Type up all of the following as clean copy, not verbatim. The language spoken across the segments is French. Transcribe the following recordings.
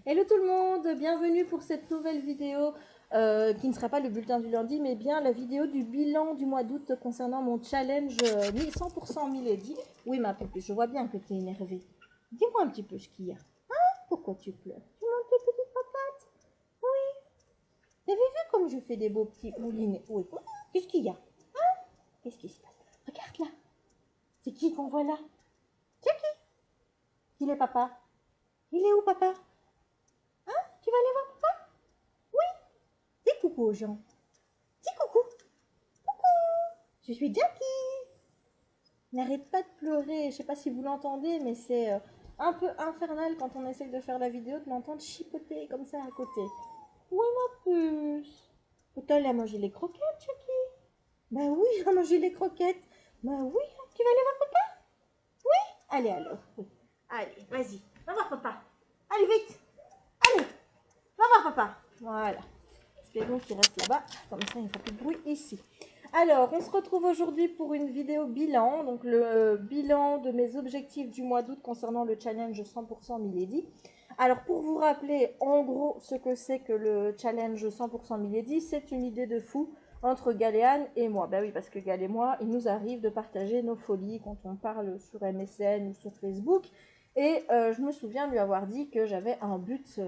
Hello tout le monde, bienvenue pour cette nouvelle vidéo qui ne sera pas le bulletin du lundi, mais bien la vidéo du bilan du mois d'août concernant mon challenge 100% Milady. Oui ma poupée, je vois bien que tu es énervée. Dis-moi un petit peu ce qu'il y a. Pourquoi tu pleures? Tu montes tes petites patates? Oui. T'avais vu comme je fais des beaux petits moulinets? Oui. Qu'est-ce qu'il y a? Qu'est-ce qui se passe? Regarde là. C'est qui qu'on voit là? C'est qui? Il est papa. Il est où papa? Tu vas aller voir papa? Oui. Dis coucou aux gens. Dis coucou. Je suis Jackie. N'arrête pas de pleurer. Je sais pas si vous l'entendez, mais c'est un peu infernal quand on essaye de faire la vidéo de l'entendre chipoter comme ça à côté. Oui, ma puce. Pourtant, elle a mangé les croquettes, Jackie. Bah oui, elle a mangé les croquettes. Bah oui, tu vas aller voir papa? Oui. Allez alors. Oui. Allez, vas-y. Va voir papa. Allez, vite. Allez, va voir papa. Voilà. Espérons qu'il reste là-bas. Comme ça, il ne fera plus de bruit ici. Alors, on se retrouve aujourd'hui pour une vidéo bilan, donc le bilan de mes objectifs du mois d'août concernant le challenge 100% Milady. Alors, pour vous rappeler en gros ce que c'est que le challenge 100% Milady, c'est une idée de fou entre Galéane et moi. Ben oui, parce que Gal et moi, il nous arrive de partager nos folies quand on parle sur MSN ou sur Facebook. Et je me souviens lui avoir dit que j'avais un but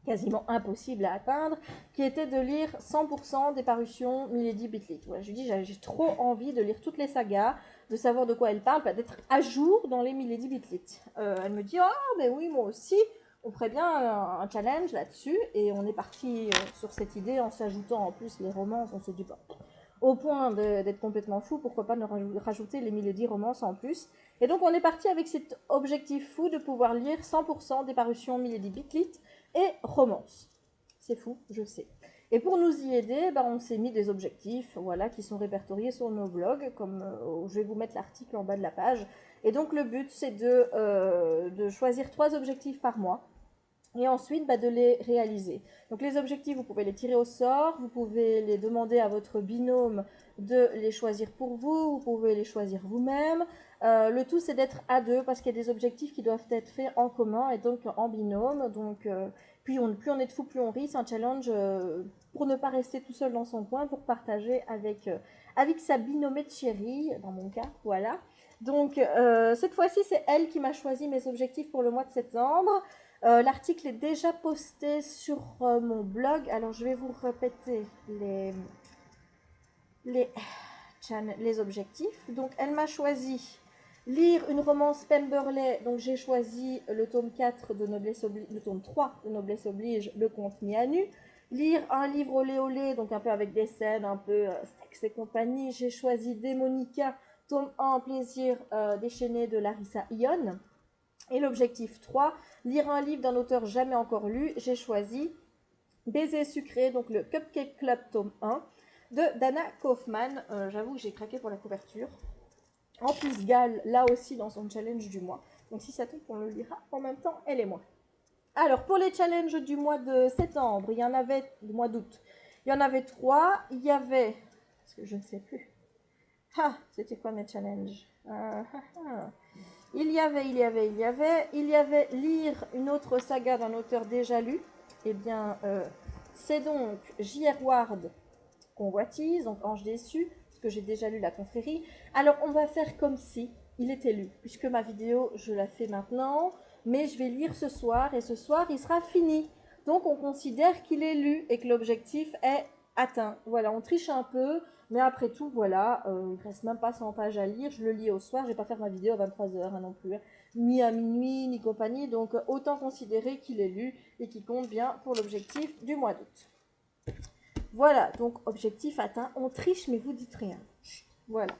quasiment impossible à atteindre, qui était de lire 100% des parutions Milady Bitlit. Ouais, je lui dis, j'ai trop envie de lire toutes les sagas, de savoir de quoi elle parle, d'être à jour dans les Milady Bitlit. Elle me dit, oh, mais oui, moi aussi, on ferait bien un challenge là-dessus, et on est parti sur cette idée en s'ajoutant en plus les romances, on s'est dit, bah, au point d'être complètement fou, pourquoi pas ne rajouter les Milady romances en plus. Et donc on est parti avec cet objectif fou de pouvoir lire 100% des parutions Milady Bitlit et romance. C'est fou, je sais. Et pour nous y aider, on s'est mis des objectifs voilà, qui sont répertoriés sur nos blogs, comme je vais vous mettre l'article en bas de la page. Et donc le but, c'est de choisir 3 objectifs par mois et ensuite de les réaliser. Donc les objectifs, vous pouvez les tirer au sort, vous pouvez les demander à votre binôme de les choisir pour vous, vous pouvez les choisir vous-même. Le tout c'est d'être à deux parce qu'il y a des objectifs qui doivent être faits en commun et donc en binôme. Donc plus on est de fous, plus on rit. C'est un challenge pour ne pas rester tout seul dans son coin, pour partager avec sa binômée de chérie, dans mon cas, voilà. Donc cette fois-ci c'est elle qui m'a choisi mes objectifs pour le mois de septembre. L'article est déjà posté sur mon blog. Alors, je vais vous répéter les, les objectifs. Donc, elle m'a choisi lire une romance Pemberley. Donc, j'ai choisi le tome 4 de Noblesse Oblige, le tome 3 de Noblesse Oblige, Le Comte mis à nu. Lire un livre olé olé, donc un peu avec des scènes, un peu sexe et compagnie. J'ai choisi Démonica, tome 1, Plaisir déchaîné de Larissa Ion. Et l'objectif 3, lire un livre d'un auteur jamais encore lu. J'ai choisi Baiser sucré, donc le Cupcake Club tome 1 de Dana Kaufman. J'avoue que j'ai craqué pour la couverture. En plus, Gal, là aussi dans son challenge du mois. Donc si ça tombe, on le lira en même temps, elle et moi. Alors pour les challenges du mois de septembre, il y en avait, du mois d'août, il y en avait 3. Il y avait, parce que je ne sais plus. Ah, c'était quoi mes challenges Il y avait lire une autre saga d'un auteur déjà lu. Eh bien, c'est donc J.R. Ward, Convoitise, donc Ange déçu, parce que j'ai déjà lu La Confrérie. Alors, on va faire comme si il était lu, puisque ma vidéo, je la fais maintenant, mais je vais lire ce soir, et ce soir, il sera fini. Donc, on considère qu'il est lu et que l'objectif est atteint. Voilà, on triche un peu, mais après tout, voilà, il ne reste même pas 100 pages à lire. Je le lis au soir, je ne vais pas faire ma vidéo à 23h non plus, ni à minuit, ni compagnie. Donc, autant considérer qu'il est lu et qu'il compte bien pour l'objectif du mois d'août. Voilà, donc objectif atteint. On triche, mais vous dites rien. Chut, voilà.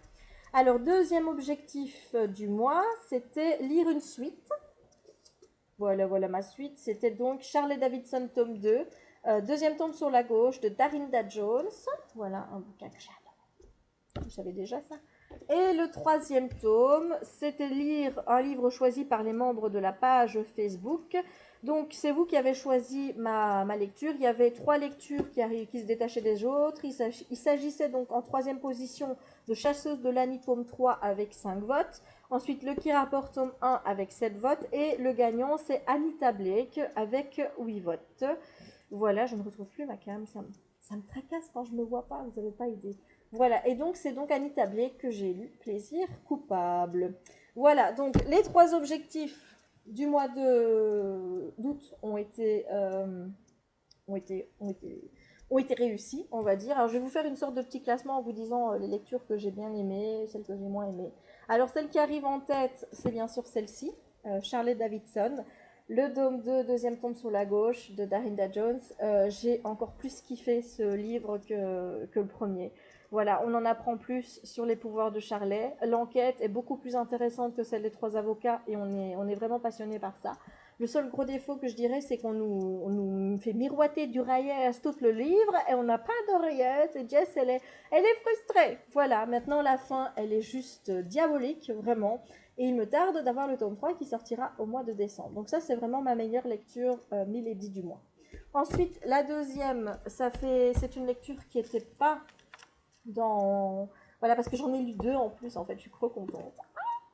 Alors, deuxième objectif du mois, c'était lire une suite. Voilà ma suite. C'était donc Charlie Davidson, tome 2. Deuxième tome sur la gauche de Darinda Jones. Voilà, un bouquin que j'adore. Vous savez déjà ça. Et le troisième tome, c'était lire un livre choisi par les membres de la page Facebook. Donc, c'est vous qui avez choisi ma lecture. Il y avait 3 lectures qui se détachaient des autres. Il s'agissait donc en troisième position de Chasseuse de l'Annie tome 3 avec 5 votes. Ensuite, le qui rapporte tome 1 avec 7 votes. Et le gagnant, c'est Anita Blake avec 8 votes. Voilà, je ne retrouve plus ma cam. Ça me tracasse quand je ne me vois pas, vous n'avez pas idée. Voilà, et donc c'est donc Anita Blake que j'ai lu. Plaisir coupable. Voilà, donc les 3 objectifs du mois d'août ont été réussis, on va dire. Alors, je vais vous faire une sorte de petit classement en vous disant les lectures que j'ai bien aimées, celles que j'ai moins aimées. Alors, celle qui arrive en tête, c'est bien sûr celle-ci, Charlotte Davidson. Le tome 2, deuxième tome sur la gauche, de Darinda Jones. J'ai encore plus kiffé ce livre que le premier. Voilà, on en apprend plus sur les pouvoirs de Charlet. L'enquête est beaucoup plus intéressante que celle des 3 avocats et on est vraiment passionné par ça. Le seul gros défaut que je dirais, c'est qu'on nous fait miroiter du Reyes tout le livre et on n'a pas de Reyes et Jess, elle est frustrée. Voilà, maintenant la fin, elle est juste diabolique, vraiment. Et il me tarde d'avoir le tome 3 qui sortira au mois de décembre. Donc ça, c'est vraiment ma meilleure lecture Milady du mois. Ensuite, la deuxième, c'est une lecture qui n'était pas dans... Voilà, parce que j'en ai lu 2 en plus, en fait, je suis trop contente.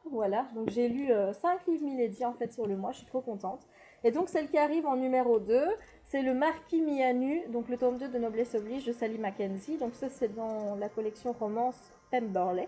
Voilà, donc j'ai lu 5 livres Milady en fait sur le mois, je suis trop contente. Et donc celle qui arrive en numéro 2, c'est le Marquis mis à nu, donc le tome 2 de Noblesse Oblige de Sally Mackenzie. Donc ça c'est dans la collection romance Pemberley.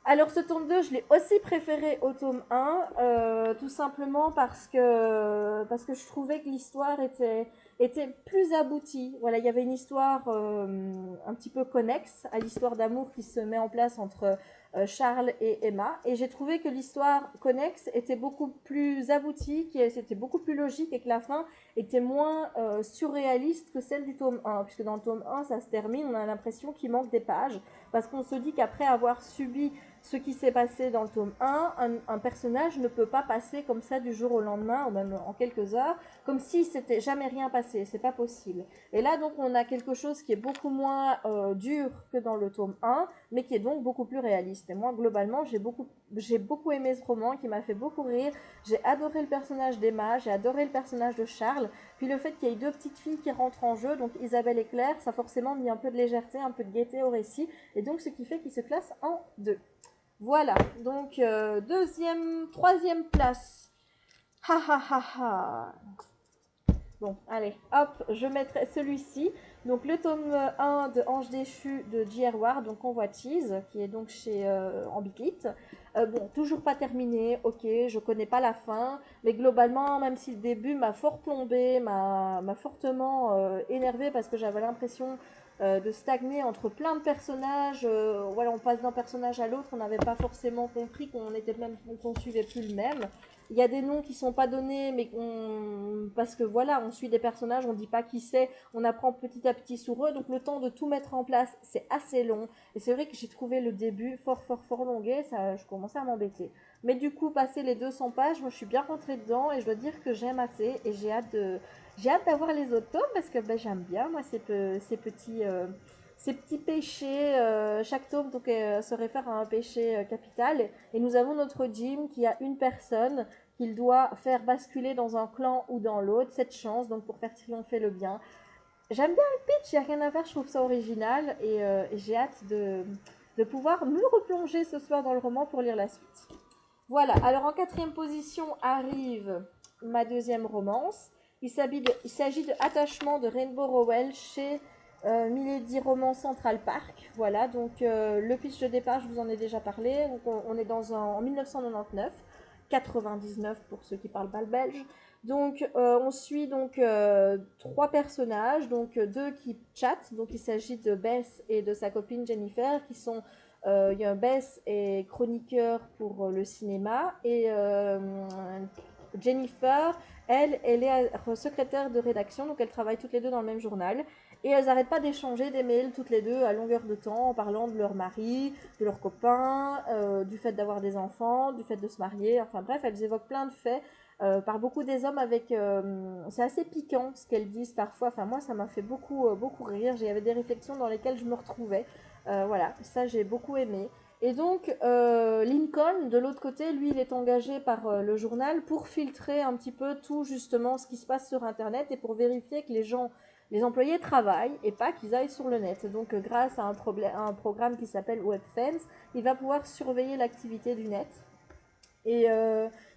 Alors ce tome 2, je l'ai aussi préféré au tome 1, tout simplement parce que je trouvais que l'histoire était plus aboutie. Voilà, il y avait une histoire un petit peu connexe à l'histoire d'amour qui se met en place entre Charles et Emma. Et j'ai trouvé que l'histoire connexe était beaucoup plus aboutie, c'était beaucoup plus logique et que la fin était moins surréaliste que celle du tome 1. Puisque dans le tome 1, ça se termine, on a l'impression qu'il manque des pages. Parce qu'on se dit qu'après avoir subi ce qui s'est passé dans le tome 1, un personnage ne peut pas passer comme ça du jour au lendemain, ou même en quelques heures, comme si c'était jamais rien passé, c'est pas possible. Et là donc on a quelque chose qui est beaucoup moins dur que dans le tome 1, mais qui est donc beaucoup plus réaliste. Et moi globalement j'ai beaucoup aimé ce roman, qui m'a fait beaucoup rire, j'ai adoré le personnage d'Emma, j'ai adoré le personnage de Charles, puis le fait qu'il y ait 2 petites filles qui rentrent en jeu, donc Isabelle et Claire, ça a forcément mis un peu de légèreté, un peu de gaieté au récit, et donc ce qui fait qu'il se classe en 2. Voilà, donc troisième place. Ha ha ha ha. Bon, allez, hop, je mettrai celui-ci. Donc le tome 1 de Ange déchu de J.R. Ward, donc Convoitise, qui est donc chez Ambitlit. Bon, toujours pas terminé, ok, je connais pas la fin, mais globalement, même si le début m'a fort plombé, m'a fortement énervé parce que j'avais l'impression de stagner entre plein de personnages. Voilà, on passe d'un personnage à l'autre, on n'avait pas forcément compris qu'on suivait plus le même. Il y a des noms qui sont pas donnés, mais parce que voilà, on suit des personnages, on dit pas qui c'est, on apprend petit à petit sur eux, donc le temps de tout mettre en place, c'est assez long. Et c'est vrai que j'ai trouvé le début fort longué, ça, je commençais à m'embêter. Mais du coup, passer les 200 pages, moi je suis bien rentrée dedans et je dois dire que j'aime assez et j'ai hâte d'avoir les autres tomes parce que ben, j'aime bien moi ces petits péchés. Chaque tome donc, se réfère à un péché capital et nous avons notre Jim qui a une personne qu'il doit faire basculer dans un clan ou dans l'autre, cette chance donc pour faire triompher le bien. J'aime bien le pitch, il n'y a rien à faire, je trouve ça original et j'ai hâte de pouvoir me replonger ce soir dans le roman pour lire la suite. Voilà, alors en 4e position arrive ma 2e romance. Il s'agit de Attachement de Rainbow Rowell chez Milady Roman Central Park. Voilà, donc le pitch de départ, je vous en ai déjà parlé. Donc, on est en 1999, 99 pour ceux qui parlent pas le belge. Donc on suit donc 3 personnages, donc 2 qui chattent. Donc il s'agit de Beth et de sa copine Jennifer qui sont Beth est chroniqueur pour le cinéma et Jennifer, elle est secrétaire de rédaction, donc elles travaillent toutes les deux dans le même journal. Et elles n'arrêtent pas d'échanger des mails toutes les deux à longueur de temps en parlant de leur mari, de leurs copains, du fait d'avoir des enfants, du fait de se marier. Enfin bref, elles évoquent plein de faits. Par beaucoup des hommes avec... c'est assez piquant ce qu'elles disent parfois. Enfin moi ça m'a fait beaucoup rire. Il y avait des réflexions dans lesquelles je me retrouvais. Voilà, ça j'ai beaucoup aimé. Et donc Lincoln, de l'autre côté, lui, il est engagé par le journal pour filtrer un petit peu tout justement ce qui se passe sur Internet et pour vérifier que les gens les employés travaillent et pas qu'ils aillent sur le net. Donc grâce à un programme qui s'appelle WebFence, il va pouvoir surveiller l'activité du net. Et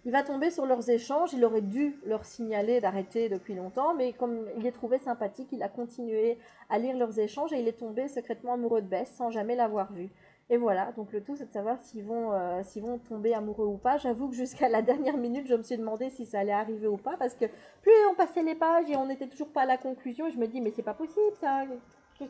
il va tomber sur leurs échanges. Il aurait dû leur signaler d'arrêter depuis longtemps, mais comme il les trouvait sympathiques, il a continué à lire leurs échanges et il est tombé secrètement amoureux de Bess sans jamais l'avoir vue. Et voilà, donc le tout c'est de savoir s'ils vont tomber amoureux ou pas. J'avoue que jusqu'à la dernière minute, je me suis demandé si ça allait arriver ou pas, parce que plus on passait les pages et on n'était toujours pas à la conclusion, je me dis mais c'est pas possible ça,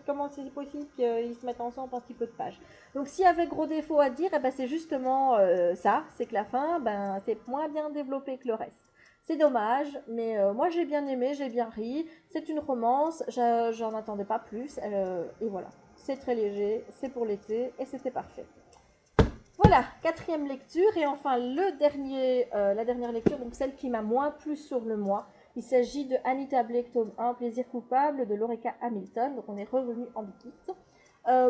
comment c'est possible qu'ils se mettent ensemble en si peu de pages. Donc s'il y avait gros défaut à dire, eh ben, c'est justement ça, c'est que la fin, ben, c'est moins bien développé que le reste. C'est dommage, mais moi j'ai bien aimé, j'ai bien ri. C'est une romance, j'en attendais pas plus, et voilà. C'est très léger, c'est pour l'été, et c'était parfait. Voilà, quatrième lecture, et enfin la dernière lecture, donc celle qui m'a moins plu sur le mois. Il s'agit de Anita Blake, tome 1, Plaisir coupable, de Loreka Hamilton. Donc on est revenu en boutique.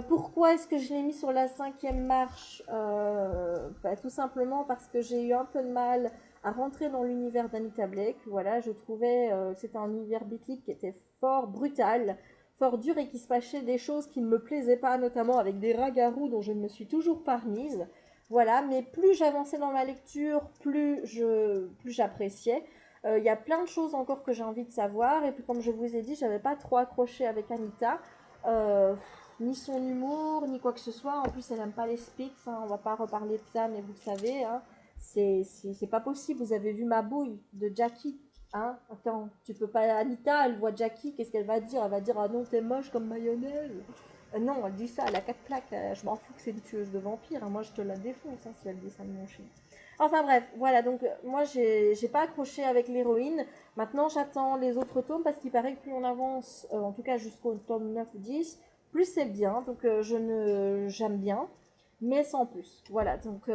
Pourquoi est-ce que je l'ai mis sur la 5e marche? Tout simplement parce que j'ai eu un peu de mal à rentrer dans l'univers d'Anita Blake. Voilà, je trouvais que c'était un univers biblique qui était fort brutal, fort dur et qui se passait des choses qui ne me plaisaient pas, notamment avec des ragarous dont je ne me suis toujours pas remise. Voilà, mais plus j'avançais dans ma lecture, plus j'appréciais. Il y a plein de choses encore que j'ai envie de savoir, et puis comme je vous ai dit, j'avais pas trop accroché avec Anita. Ni son humour, ni quoi que ce soit. En plus, elle n'aime pas les speaks, hein. On va pas reparler de ça, mais vous le savez, hein. C'est pas possible. Vous avez vu ma bouille de Jackie, hein. Attends, tu peux pas. Anita, elle voit Jackie, qu'est-ce qu'elle va dire? Elle va dire ah non, t'es moche comme mayonnaise. Non, elle dit ça, elle a 4 plaques. Je m'en fous que c'est une tueuse de vampires, hein. Moi, je te la défonce, hein, si elle dit ça de mon chien. Enfin bref, voilà, donc moi j'ai pas accroché avec l'héroïne. Maintenant j'attends les autres tomes parce qu'il paraît que plus on avance, en tout cas jusqu'au tome 9-10, plus c'est bien. Donc j'aime bien, mais sans plus. Voilà, donc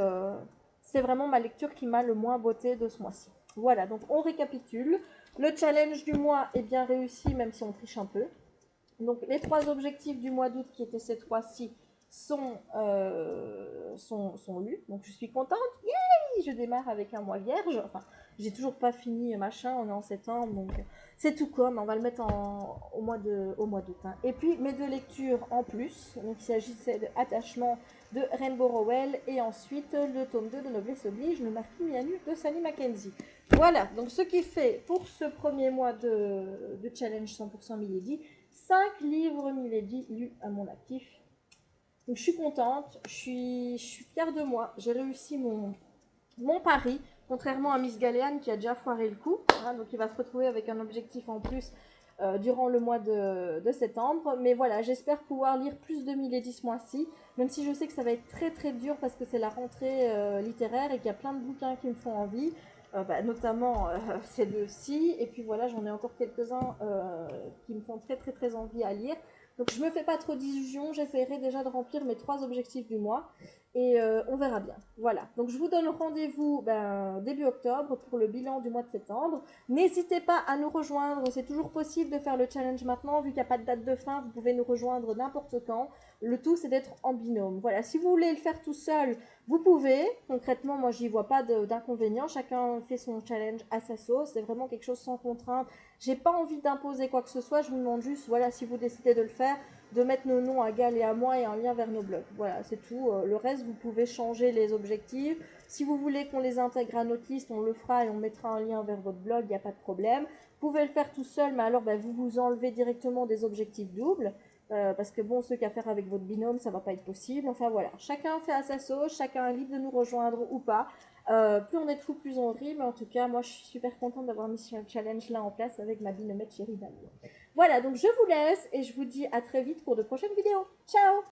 c'est vraiment ma lecture qui m'a le moins botté de ce mois-ci. Voilà, donc on récapitule. Le challenge du mois est bien réussi, même si on triche un peu. Donc les 3 objectifs du mois d'août qui étaient cette fois-ci sont lus. Donc je suis contente. Yay! Je démarre avec un mois vierge. Enfin, j'ai toujours pas fini machin. On est en septembre, donc c'est tout comme. On va le mettre au mois d'août. Hein. Et puis mes 2 lectures en plus. Donc il s'agissait de Attachement de Rainbow Rowell et ensuite le tome 2 de Noblesse Oblige, le Marquis mis à nu de Sally Mackenzie. Voilà. Donc ce qui fait pour ce premier mois de challenge 100% Milady, 5 livres Milady lus à mon actif. Donc je suis contente, je suis fière de moi. J'ai réussi mon pari, contrairement à Miss Galéane qui a déjà foiré le coup. Hein, donc il va se retrouver avec un objectif en plus durant le mois de septembre. Mais voilà, j'espère pouvoir lire plus de Milady ce mois-ci, même si je sais que ça va être très très dur parce que c'est la rentrée littéraire et qu'il y a plein de bouquins qui me font envie. Notamment ces 2-ci, et puis voilà, j'en ai encore quelques-uns qui me font très très très envie à lire. Donc je me fais pas trop d'illusions, j'essaierai déjà de remplir mes 3 objectifs du mois, et on verra bien. Voilà, donc je vous donne rendez-vous début octobre pour le bilan du mois de septembre. N'hésitez pas à nous rejoindre, c'est toujours possible de faire le challenge maintenant, vu qu'il n'y a pas de date de fin, vous pouvez nous rejoindre n'importe quand. Le tout c'est d'être en binôme. Voilà, si vous voulez le faire tout seul, vous pouvez. Concrètement, moi j'y vois pas d'inconvénient, chacun fait son challenge à sa sauce, c'est vraiment quelque chose sans contrainte. J'ai pas envie d'imposer quoi que ce soit, je vous demande juste, voilà, si vous décidez de le faire, de mettre nos noms à Gal et à moi et un lien vers nos blogs. Voilà, c'est tout. Le reste, vous pouvez changer les objectifs. Si vous voulez qu'on les intègre à notre liste, on le fera et on mettra un lien vers votre blog, il n'y a pas de problème. Vous pouvez le faire tout seul, mais alors vous vous enlevez directement des objectifs doubles. Parce que bon, ce qu'à faire avec votre binôme, ça va pas être possible. Enfin voilà, chacun fait à sa sauce, chacun est libre de nous rejoindre ou pas. Plus on est de fous, plus on rit, mais en tout cas, moi je suis super contente d'avoir mis ce challenge là en place avec ma binômette chérie d'amour. Voilà, donc je vous laisse et je vous dis à très vite pour de prochaines vidéos. Ciao!